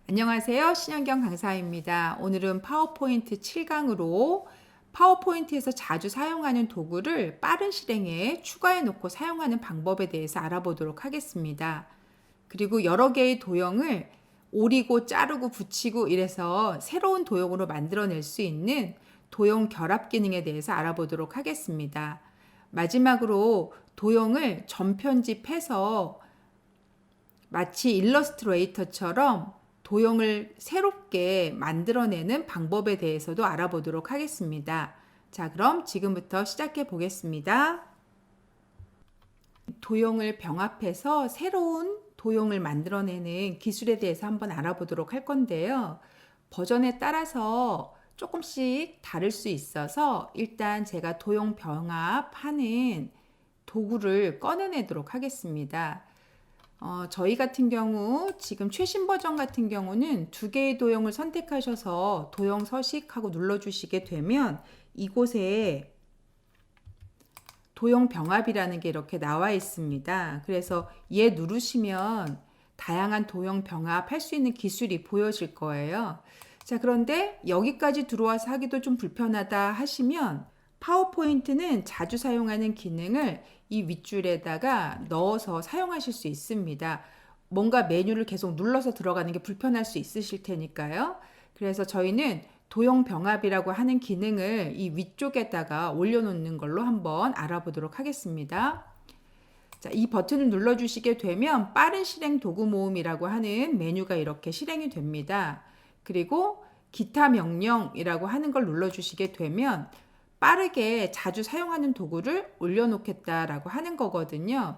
안녕하세요. 신현경 강사입니다. 오늘은 파워포인트 7강으로 파워포인트에서 자주 사용하는 도구를 빠른 실행에 추가해 놓고 사용하는 방법에 대해서 알아보도록 하겠습니다. 그리고 여러 개의 도형을 오리고 자르고 붙이고 이래서 새로운 도형으로 만들어낼 수 있는 도형 결합 기능에 대해서 알아보도록 하겠습니다. 마지막으로 도형을 전편집해서 마치 일러스트레이터처럼 도형을 새롭게 만들어내는 방법에 대해서도 알아보도록 하겠습니다. 자, 그럼 지금부터 시작해 보겠습니다. 도형을 병합해서 새로운 도형을 만들어내는 기술에 대해서 한번 알아보도록 할 건데요. 버전에 따라서 조금씩 다를 수 있어서 일단 제가 도형 병합하는 도구를 꺼내내도록 하겠습니다. 저희 같은 경우 지금 최신 버전 같은 경우는 두 개의 도형을 선택하셔서 도형 서식하고 눌러주시게 되면 이곳에 도형 병합이라는 게 이렇게 나와 있습니다. 그래서 얘 누르시면 다양한 도형 병합할 수 있는 기술이 보여질 거예요. 자, 그런데 여기까지 들어와서 하기도 좀 불편하다 하시면 파워포인트는 자주 사용하는 기능을 이 윗줄에다가 넣어서 사용하실 수 있습니다. 뭔가 메뉴를 계속 눌러서 들어가는 게 불편할 수 있으실 테니까요. 그래서 저희는 도형 병합이라고 하는 기능을 이 위쪽에다가 올려놓는 걸로 한번 알아보도록 하겠습니다. 자, 이 버튼을 눌러주시게 되면 빠른 실행 도구 모음이라고 하는 메뉴가 이렇게 실행이 됩니다. 그리고 기타 명령이라고 하는 걸 눌러주시게 되면 빠르게 자주 사용하는 도구를 올려놓겠다라고 하는 거거든요.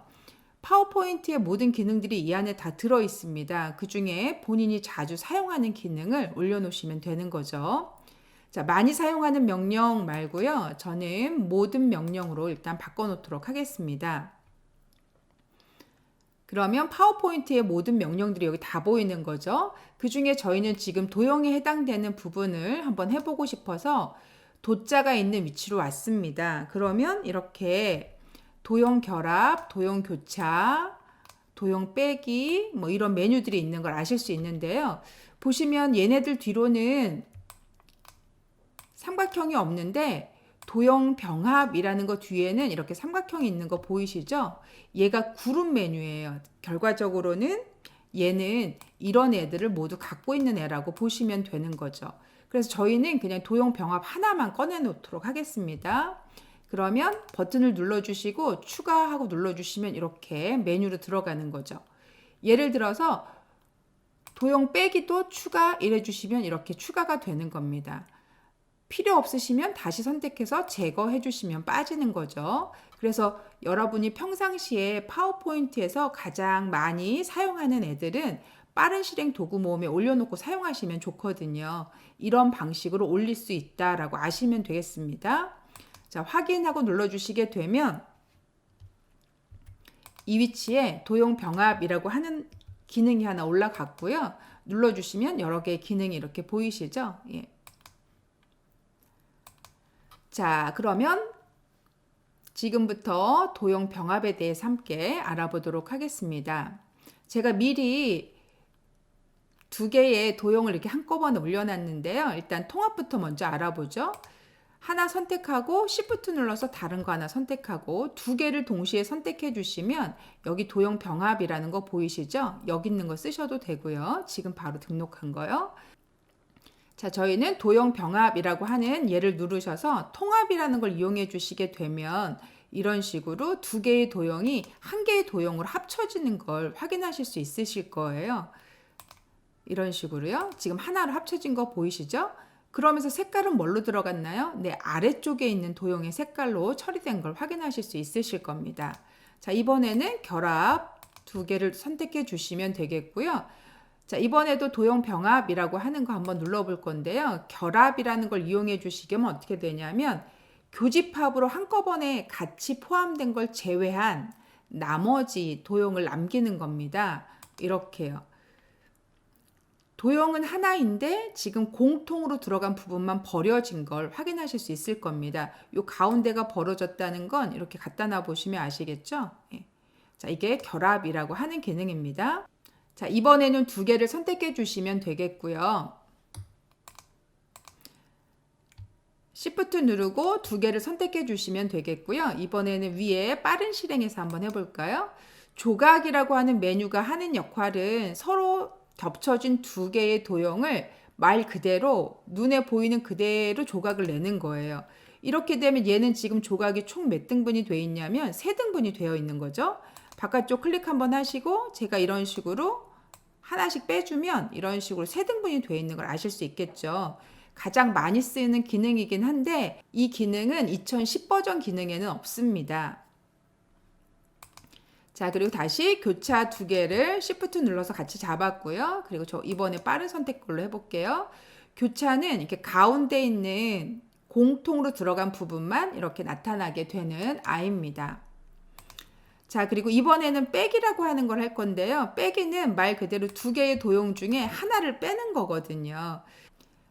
파워포인트의 모든 기능들이 이 안에 다 들어 있습니다. 그 중에 본인이 자주 사용하는 기능을 올려놓으시면 되는 거죠. 자, 많이 사용하는 명령 말고요. 저는 모든 명령으로 일단 바꿔놓도록 하겠습니다. 그러면 파워포인트의 모든 명령들이 여기 다 보이는 거죠. 그 중에 저희는 지금 도형에 해당되는 부분을 한번 해보고 싶어서 도자가 있는 위치로 왔습니다. 그러면 이렇게 도형 결합, 도형 교차, 도형 빼기 뭐 이런 메뉴들이 있는 걸 아실 수 있는데요. 보시면 얘네들 뒤로는 삼각형이 없는데 도형 병합이라는 거 뒤에는 이렇게 삼각형이 있는 거 보이시죠? 얘가 그룹 메뉴예요. 결과적으로는 얘는 이런 애들을 모두 갖고 있는 애라고 보시면 되는 거죠. 그래서 저희는 그냥 도형 병합 하나만 꺼내 놓도록 하겠습니다. 그러면 버튼을 눌러주시고 추가하고 눌러주시면 이렇게 메뉴로 들어가는 거죠. 예를 들어서 도형 빼기도 추가 이래 주시면 이렇게 추가가 되는 겁니다. 필요 없으시면 다시 선택해서 제거해 주시면 빠지는 거죠. 그래서 여러분이 평상시에 파워포인트에서 가장 많이 사용하는 애들은 빠른 실행 도구 모음에 올려놓고 사용하시면 좋거든요. 이런 방식으로 올릴 수 있다라고 아시면 되겠습니다. 자, 확인하고 눌러주시게 되면 이 위치에 도형 병합이라고 하는 기능이 하나 올라갔고요. 눌러주시면 여러 개의 기능이 이렇게 보이시죠? 예. 자, 그러면 지금부터 도형 병합에 대해서 함께 알아보도록 하겠습니다. 제가 미리 두 개의 도형을 이렇게 한꺼번에 올려놨는데요. 일단 통합부터 먼저 알아보죠. 하나 선택하고 Shift 눌러서 다른 거 하나 선택하고 두 개를 동시에 선택해 주시면 여기 도형 병합이라는 거 보이시죠? 여기 있는 거 쓰셔도 되고요. 지금 바로 등록한 거요. 자, 저희는 도형 병합이라고 하는 얘를 누르셔서 통합이라는 걸 이용해 주시게 되면 이런 식으로 두 개의 도형이 한 개의 도형으로 합쳐지는 걸 확인하실 수 있으실 거예요. 이런 식으로요. 지금 하나로 합쳐진 거 보이시죠? 그러면서 색깔은 뭘로 들어갔나요? 네, 아래쪽에 있는 도형의 색깔로 처리된 걸 확인하실 수 있으실 겁니다. 자, 이번에는 결합 두 개를 선택해 주시면 되겠고요. 자, 이번에도 도형 병합이라고 하는 거 한번 눌러볼 건데요. 결합이라는 걸 이용해 주시면 어떻게 되냐면 교집합으로 한꺼번에 같이 포함된 걸 제외한 나머지 도형을 남기는 겁니다. 이렇게요. 도형은 하나인데 지금 공통으로 들어간 부분만 버려진 걸 확인하실 수 있을 겁니다. 이 가운데가 벌어졌다는 건 이렇게 갖다 놔 보시면 아시겠죠? 예. 자, 이게 결합이라고 하는 기능입니다. 자, 이번에는 두 개를 선택해 주시면 되겠고요. Shift 누르고 두 개를 선택해 주시면 되겠고요. 이번에는 위에 빠른 실행해서 한번 해볼까요? 조각이라고 하는 메뉴가 하는 역할은 서로 겹쳐진 두 개의 도형을 말 그대로 눈에 보이는 그대로 조각을 내는 거예요. 이렇게 되면 얘는 지금 조각이 총 몇 등분이 되어 있냐면 3등분이 되어 있는 거죠. 바깥쪽 클릭 한번 하시고 제가 이런 식으로 하나씩 빼주면 이런 식으로 3등분이 되어 있는 걸 아실 수 있겠죠. 가장 많이 쓰이는 기능이긴 한데 이 기능은 2010 버전 기능에는 없습니다. 자, 그리고 다시 교차 두 개를 Shift 눌러서 같이 잡았고요. 그리고 저 이번에 빠른 선택 걸로 해볼게요. 교차는 이렇게 가운데 있는 공통으로 들어간 부분만 이렇게 나타나게 되는 아이입니다. 자, 그리고 이번에는 빼기라고 하는 걸 할 건데요. 빼기는 말 그대로 두 개의 도형 중에 하나를 빼는 거거든요.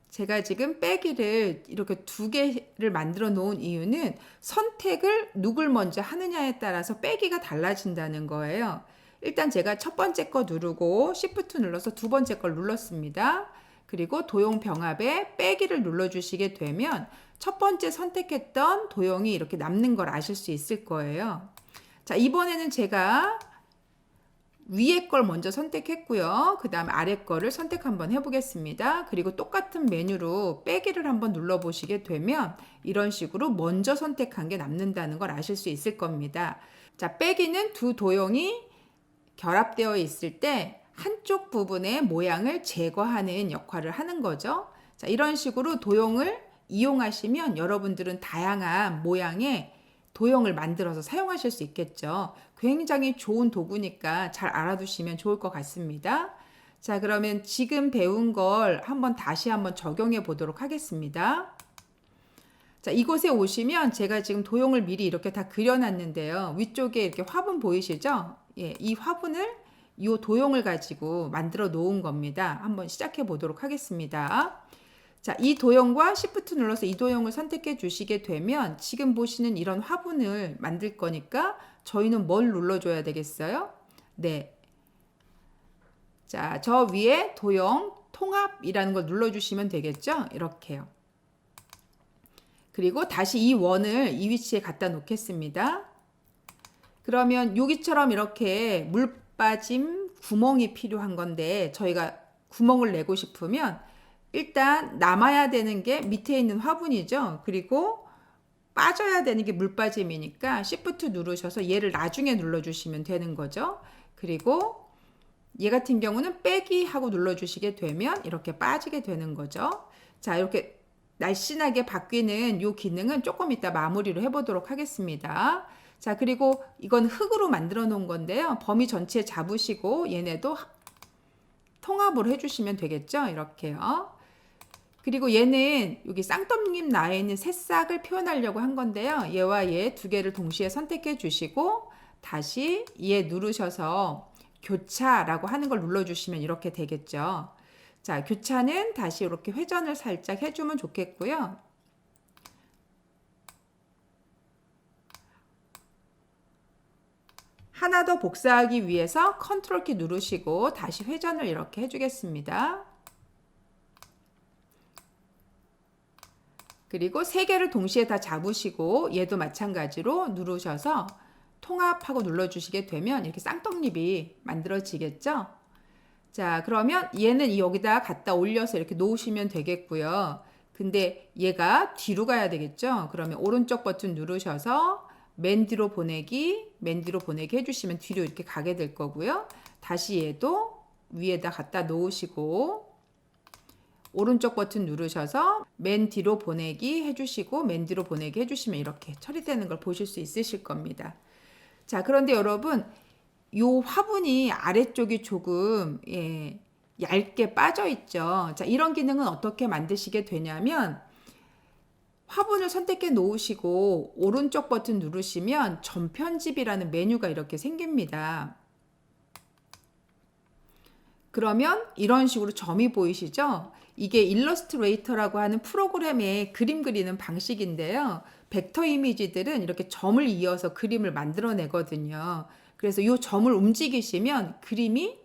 제가 지금 빼기를 이렇게 두 개를 만들어 놓은 이유는 선택을 누굴 먼저 하느냐에 따라서 빼기가 달라진다는 거예요. 일단 제가 첫 번째 거 누르고 Shift 눌러서 두 번째 걸 눌렀습니다. 그리고 도형 병합에 빼기를 눌러주시게 되면 첫 번째 선택했던 도형이 이렇게 남는 걸 아실 수 있을 거예요. 자, 이번에는 제가 위에 걸 먼저 선택했고요. 그 다음 아래 거를 선택 한번 해보겠습니다. 그리고 똑같은 메뉴로 빼기를 한번 눌러보시게 되면 이런 식으로 먼저 선택한 게 남는다는 걸 아실 수 있을 겁니다. 자, 빼기는 두 도형이 결합되어 있을 때 한쪽 부분의 모양을 제거하는 역할을 하는 거죠. 자, 이런 식으로 도형을 이용하시면 여러분들은 다양한 모양의 도형을 만들어서 사용하실 수 있겠죠. 굉장히 좋은 도구니까 잘 알아두시면 좋을 것 같습니다. 자, 그러면 지금 배운 걸 다시 한번 적용해 보도록 하겠습니다. 자, 이곳에 오시면 제가 지금 도형을 미리 이렇게 다 그려놨는데요. 위쪽에 이렇게 화분 보이시죠? 예, 이 화분을 이 도형을 가지고 만들어 놓은 겁니다. 한번 시작해 보도록 하겠습니다. 자, 이 도형과 Shift 눌러서 이 도형을 선택해 주시게 되면 지금 보시는 이런 화분을 만들 거니까 저희는 뭘 눌러줘야 되겠어요? 네. 자, 저 위에 도형 통합이라는 걸 눌러주시면 되겠죠? 이렇게요. 그리고 다시 이 원을 이 위치에 갖다 놓겠습니다. 그러면 여기처럼 이렇게 물 빠짐 구멍이 필요한 건데 저희가 구멍을 내고 싶으면 일단 남아야 되는 게 밑에 있는 화분이죠. 그리고 빠져야 되는 게 물빠짐이니까 Shift 누르셔서 얘를 나중에 눌러주시면 되는 거죠. 그리고 얘 같은 경우는 빼기 하고 눌러주시게 되면 이렇게 빠지게 되는 거죠. 자, 이렇게 날씬하게 바뀌는 이 기능은 조금 이따 마무리로 해보도록 하겠습니다. 자, 그리고 이건 흙으로 만들어 놓은 건데요. 범위 전체 잡으시고 얘네도 통합으로 해주시면 되겠죠. 이렇게요. 그리고 얘는 여기 쌍떡잎 나에 있는 새싹을 표현하려고 한 건데요. 얘와 얘 두 개를 동시에 선택해 주시고 다시 얘 누르셔서 교차라고 하는 걸 눌러주시면 이렇게 되겠죠. 자, 교차는 다시 이렇게 회전을 살짝 해주면 좋겠고요. 하나 더 복사하기 위해서 컨트롤 키 누르시고 다시 회전을 이렇게 해주겠습니다. 그리고 세 개를 동시에 다 잡으시고 얘도 마찬가지로 누르셔서 통합하고 눌러주시게 되면 이렇게 쌍떡잎이 만들어지겠죠. 자, 그러면 얘는 여기다 갖다 올려서 이렇게 놓으시면 되겠고요. 근데 얘가 뒤로 가야 되겠죠. 그러면 오른쪽 버튼 누르셔서 맨 뒤로 보내기 해주시면 뒤로 이렇게 가게 될 거고요. 다시 얘도 위에다 갖다 놓으시고 오른쪽 버튼 누르셔서 맨 뒤로 보내기 해주시고 맨 뒤로 보내기 해주시면 이렇게 처리되는 걸 보실 수 있으실 겁니다. 자, 그런데 여러분 요 화분이 아래쪽이 조금 얇게 빠져 있죠. 자, 이런 기능은 어떻게 만드시게 되냐면 화분을 선택해 놓으시고 오른쪽 버튼 누르시면 전편집이라는 메뉴가 이렇게 생깁니다. 그러면 이런 식으로 점이 보이시죠? 이게 일러스트레이터라고 하는 프로그램의 그림 그리는 방식인데요. 벡터 이미지들은 이렇게 점을 이어서 그림을 만들어내거든요. 그래서 이 점을 움직이시면 그림이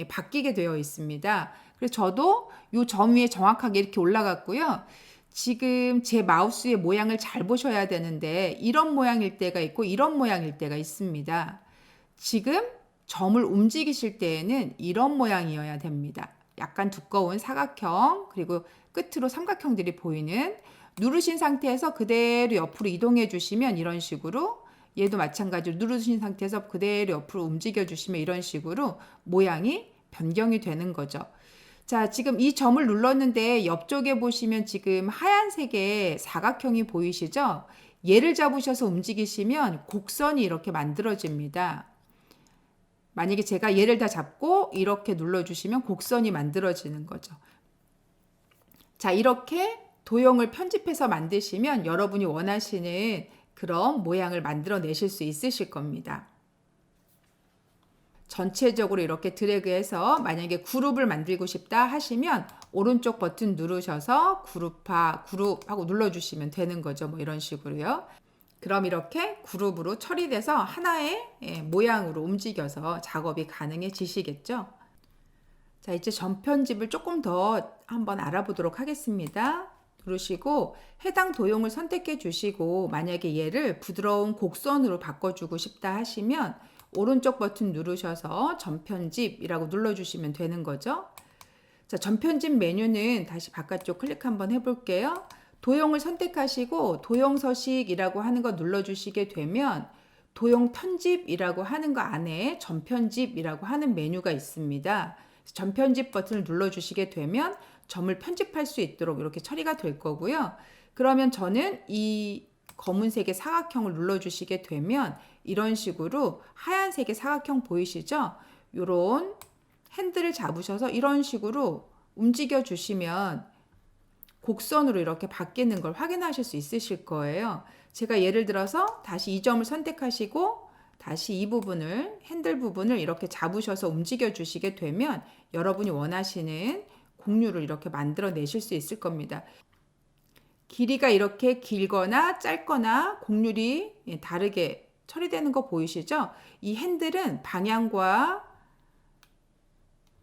바뀌게 되어 있습니다. 그래서 저도 이 점 위에 정확하게 이렇게 올라갔고요. 지금 제 마우스의 모양을 잘 보셔야 되는데 이런 모양일 때가 있고 이런 모양일 때가 있습니다. 지금 점을 움직이실 때에는 이런 모양이어야 됩니다. 약간 두꺼운 사각형 그리고 끝으로 삼각형들이 보이는 누르신 상태에서 그대로 옆으로 이동해 주시면 이런 식으로 얘도 마찬가지로 누르신 상태에서 그대로 옆으로 움직여 주시면 이런 식으로 모양이 변경이 되는 거죠. 자, 지금 이 점을 눌렀는데 옆쪽에 보시면 지금 하얀색의 사각형이 보이시죠? 얘를 잡으셔서 움직이시면 곡선이 이렇게 만들어집니다. 만약에 제가 얘를 다 잡고 이렇게 눌러주시면 곡선이 만들어지는 거죠. 자, 이렇게 도형을 편집해서 만드시면 여러분이 원하시는 그런 모양을 만들어내실 수 있으실 겁니다. 전체적으로 이렇게 드래그해서 만약에 그룹을 만들고 싶다 하시면 오른쪽 버튼 누르셔서 그룹하고 눌러주시면 되는 거죠. 뭐 이런 식으로요. 그럼 이렇게 그룹으로 처리돼서 하나의 모양으로 움직여서 작업이 가능해지시겠죠. 자, 이제 점 편집을 조금 더 한번 알아보도록 하겠습니다. 누르시고 해당 도형을 선택해 주시고 만약에 얘를 부드러운 곡선으로 바꿔주고 싶다 하시면 오른쪽 버튼 누르셔서 점 편집이라고 눌러주시면 되는 거죠. 자, 점 편집 메뉴는 다시 바깥쪽 클릭 한번 해볼게요. 도형을 선택하시고 도형 서식이라고 하는 거 눌러주시게 되면 도형 편집이라고 하는 거 안에 점 편집이라고 하는 메뉴가 있습니다. 점 편집 버튼을 눌러주시게 되면 점을 편집할 수 있도록 이렇게 처리가 될 거고요. 그러면 저는 이 검은색의 사각형을 눌러주시게 되면 이런 식으로 하얀색의 사각형 보이시죠? 요런 핸들을 잡으셔서 이런 식으로 움직여 주시면 곡선으로 이렇게 바뀌는 걸 확인하실 수 있으실 거예요. 제가 예를 들어서 다시 이 점을 선택하시고 다시 이 부분을 핸들 부분을 이렇게 잡으셔서 움직여 주시게 되면 여러분이 원하시는 곡류를 이렇게 만들어 내실 수 있을 겁니다. 길이가 이렇게 길거나 짧거나 곡률이 다르게 처리되는 거 보이시죠? 이 핸들은 방향과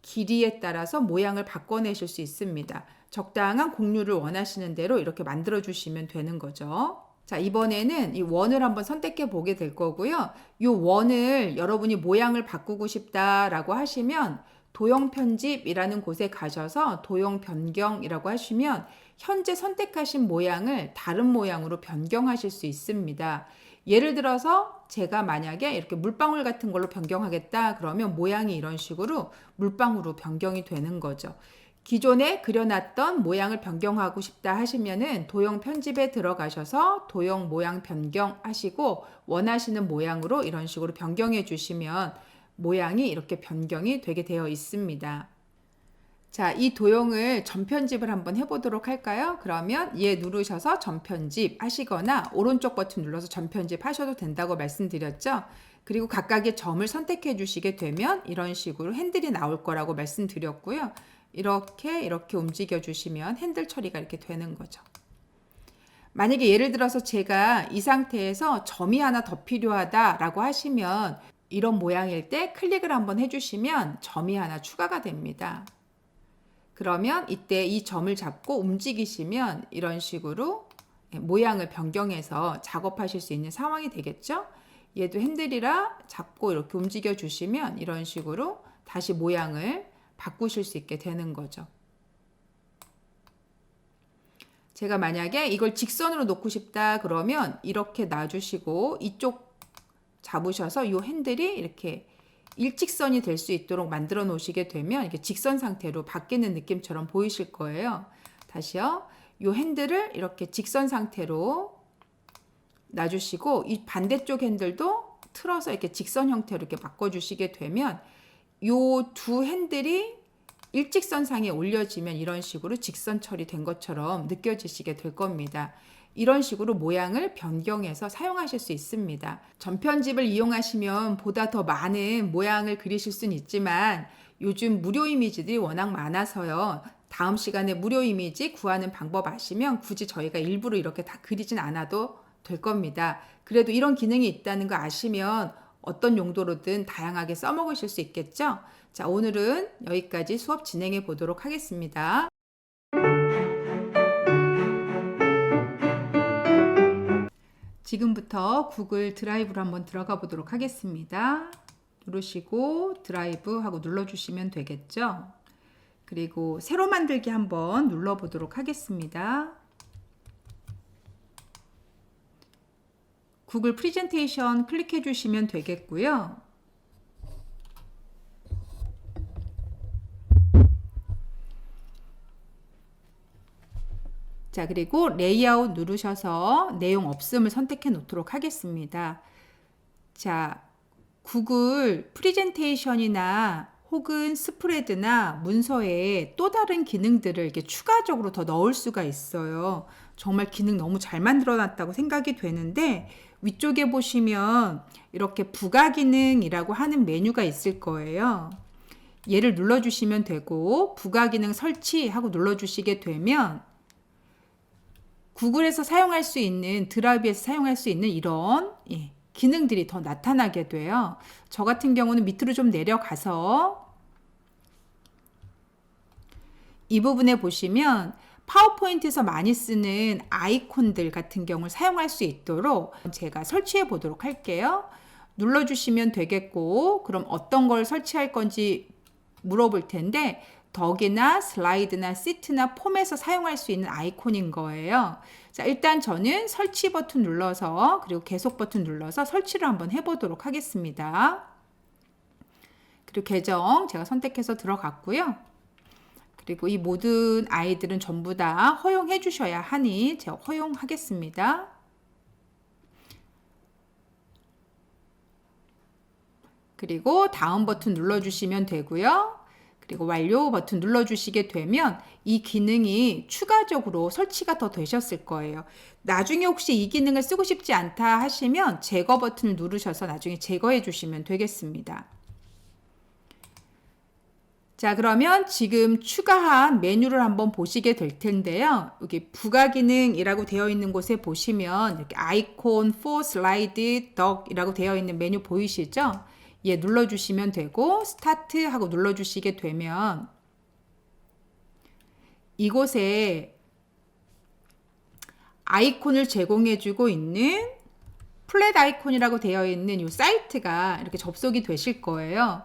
길이에 따라서 모양을 바꿔내실 수 있습니다. 적당한 곡률을 원하시는 대로 이렇게 만들어 주시면 되는 거죠. 자, 이번에는 이 원을 한번 선택해 보게 될 거고요. 이 원을 여러분이 모양을 바꾸고 싶다라고 하시면 도형 편집이라는 곳에 가셔서 도형 변경이라고 하시면 현재 선택하신 모양을 다른 모양으로 변경하실 수 있습니다. 예를 들어서 제가 만약에 이렇게 물방울 같은 걸로 변경하겠다 그러면 모양이 이런 식으로 물방울로 변경이 되는 거죠. 기존에 그려놨던 모양을 변경하고 싶다 하시면은 도형 편집에 들어가셔서 도형 모양 변경 하시고 원하시는 모양으로 이런 식으로 변경해 주시면 모양이 이렇게 변경이 되게 되어 있습니다. 자, 이 도형을 점 편집을 한번 해보도록 할까요? 그러면 얘 누르셔서 점 편집 하시거나 오른쪽 버튼 눌러서 점 편집 하셔도 된다고 말씀드렸죠. 그리고 각각의 점을 선택해 주시게 되면 이런 식으로 핸들이 나올 거라고 말씀드렸고요. 이렇게 움직여 주시면 핸들 처리가 이렇게 되는 거죠. 만약에 예를 들어서 제가 이 상태에서 점이 하나 더 필요하다라고 하시면 이런 모양일 때 클릭을 한번 해주시면 점이 하나 추가가 됩니다. 그러면 이때 이 점을 잡고 움직이시면 이런 식으로 모양을 변경해서 작업하실 수 있는 상황이 되겠죠. 얘도 핸들이라 잡고 이렇게 움직여 주시면 이런 식으로 다시 모양을 바꾸실 수 있게 되는 거죠. 제가 만약에 이걸 직선으로 놓고 싶다 그러면 이렇게 놔주시고 이쪽 잡으셔서 이 핸들이 이렇게 일직선이 될 수 있도록 만들어 놓으시게 되면 이렇게 직선 상태로 바뀌는 느낌처럼 보이실 거예요. 다시요. 이 핸들을 이렇게 직선 상태로 놔주시고 이 반대쪽 핸들도 틀어서 이렇게 직선 형태로 이렇게 바꿔주시게 되면 이 두 핸들이 일직선상에 올려지면 이런 식으로 직선 처리된 것처럼 느껴지시게 될 겁니다. 이런 식으로 모양을 변경해서 사용하실 수 있습니다. 점 편집을 이용하시면 보다 더 많은 모양을 그리실 수는 있지만 요즘 무료 이미지들이 워낙 많아서요. 다음 시간에 무료 이미지 구하는 방법 아시면 굳이 저희가 일부러 이렇게 다 그리진 않아도 될 겁니다. 그래도 이런 기능이 있다는 거 아시면 어떤 용도로든 다양하게 써먹으실 수 있겠죠? 자, 오늘은 여기까지 수업 진행해 보도록 하겠습니다. 지금부터 구글 드라이브로 한번 들어가 보도록 하겠습니다. 누르시고 드라이브 하고 눌러주시면 되겠죠. 그리고 새로 만들기 한번 눌러 보도록 하겠습니다. 구글 프레젠테이션 클릭해 주시면 되겠고요. 자, 그리고 레이아웃 누르셔서 내용 없음을 선택해 놓도록 하겠습니다. 자, 구글 프레젠테이션이나 혹은 스프레드나 문서에 또 다른 기능들을 이렇게 추가적으로 더 넣을 수가 있어요. 정말 기능 너무 잘 만들어 놨다고 생각이 되는데, 위쪽에 보시면 이렇게 부가 기능이라고 하는 메뉴가 있을 거예요. 얘를 눌러주시면 되고, 부가 기능 설치하고 눌러주시게 되면 구글에서 사용할 수 있는, 드라이브에서 사용할 수 있는 이런 기능들이 더 나타나게 돼요. 저 같은 경우는 밑으로 좀 내려가서 이 부분에 보시면 파워포인트에서 많이 쓰는 아이콘들 같은 경우를 사용할 수 있도록 제가 설치해 보도록 할게요. 눌러주시면 되겠고, 그럼 어떤 걸 설치할 건지 물어볼 텐데, 덕이나 슬라이드나 시트나 폼에서 사용할 수 있는 아이콘인 거예요. 자, 일단 저는 설치 버튼 눌러서, 그리고 계속 버튼 눌러서 설치를 한번 해보도록 하겠습니다. 그리고 계정 제가 선택해서 들어갔고요. 그리고 이 모든 아이들은 전부 다 허용해 주셔야 하니 제가 허용하겠습니다. 그리고 다음 버튼 눌러주시면 되고요. 그리고 완료 버튼 눌러주시게 되면 이 기능이 추가적으로 설치가 더 되셨을 거예요. 나중에 혹시 이 기능을 쓰고 싶지 않다 하시면 제거 버튼을 누르셔서 나중에 제거해 주시면 되겠습니다. 자, 그러면 지금 추가한 메뉴를 한번 보시게 될 텐데요. 여기 부가 기능이라고 되어 있는 곳에 보시면 이렇게 아이콘, for, 슬라이드, 덕이라고 되어 있는 메뉴 보이시죠? 예, 눌러주시면 되고 스타트 하고 눌러주시게 되면 이곳에 아이콘을 제공해주고 있는 플랫 아이콘이라고 되어 있는 이 사이트가 이렇게 접속이 되실 거예요.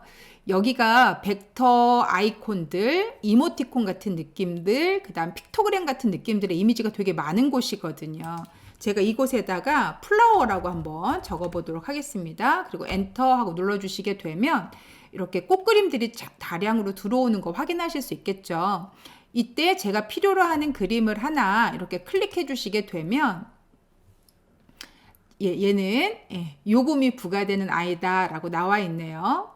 여기가 벡터 아이콘들, 이모티콘 같은 느낌들, 그 다음 픽토그램 같은 느낌들의 이미지가 되게 많은 곳이거든요. 제가 이곳에다가 플라워라고 한번 적어보도록 하겠습니다. 그리고 엔터 하고 눌러주시게 되면 이렇게 꽃그림들이 다량으로 들어오는 거 확인하실 수 있겠죠. 이때 제가 필요로 하는 그림을 하나 이렇게 클릭해 주시게 되면 얘는 요금이 부과되는 아이다 라고 나와 있네요.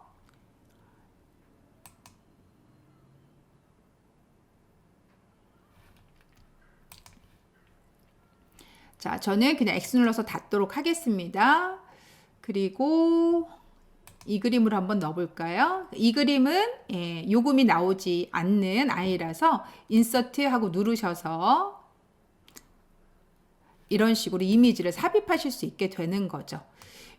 자, 저는 그냥 X 눌러서 닫도록 하겠습니다. 그리고 이 그림을 한번 넣어볼까요? 이 그림은 요금이 나오지 않는 아이라서 인서트 하고 누르셔서 이런 식으로 이미지를 삽입하실 수 있게 되는 거죠.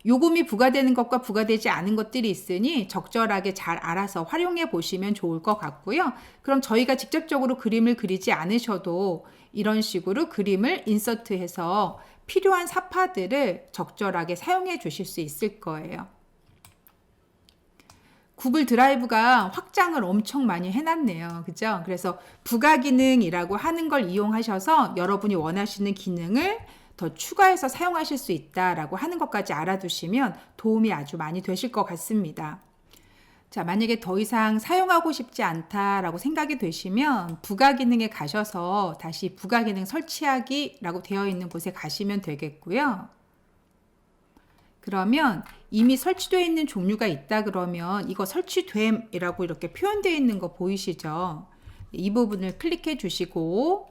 요금이 부과되는 것과 부과되지 않은 것들이 있으니 적절하게 잘 알아서 활용해 보시면 좋을 것 같고요. 그럼 저희가 직접적으로 그림을 그리지 않으셔도 이런 식으로 그림을 인서트해서 필요한 사파들을 적절하게 사용해 주실 수 있을 거예요. 구글 드라이브가 확장을 엄청 많이 해놨네요. 그죠? 그래서 부가 기능이라고 하는 걸 이용하셔서 여러분이 원하시는 기능을 더 추가해서 사용하실 수 있다라고 하는 것까지 알아두시면 도움이 아주 많이 되실 것 같습니다. 자, 만약에 더 이상 사용하고 싶지 않다라고 생각이 되시면 부가 기능에 가셔서 다시 부가 기능 설치하기라고 되어 있는 곳에 가시면 되겠고요. 그러면 이미 설치되어 있는 종류가 있다 그러면 이거 설치됨이라고 이렇게 표현되어 있는 거 보이시죠? 이 부분을 클릭해 주시고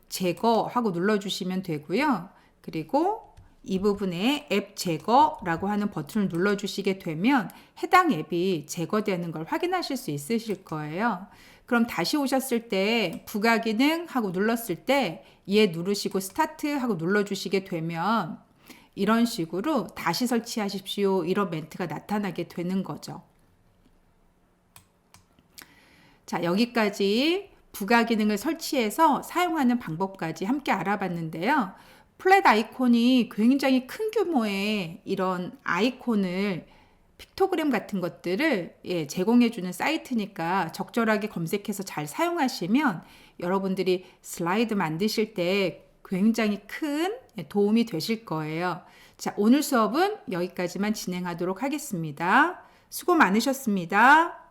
제거하고 눌러주시면 되고요. 그리고 이 부분에 앱 제거라고 하는 버튼을 눌러주시게 되면 해당 앱이 제거되는 걸 확인하실 수 있으실 거예요. 그럼 다시 오셨을 때 부가 기능 하고 눌렀을 때 얘 누르시고 스타트 하고 눌러주시게 되면 이런 식으로 다시 설치하십시오. 이런 멘트가 나타나게 되는 거죠. 자, 여기까지 부가 기능을 설치해서 사용하는 방법까지 함께 알아봤는데요. 플랫 아이콘이 굉장히 큰 규모의 이런 아이콘을 픽토그램 같은 것들을 제공해주는 사이트니까 적절하게 검색해서 잘 사용하시면 여러분들이 슬라이드 만드실 때 굉장히 큰 도움이 되실 거예요. 자, 오늘 수업은 여기까지만 진행하도록 하겠습니다. 수고 많으셨습니다.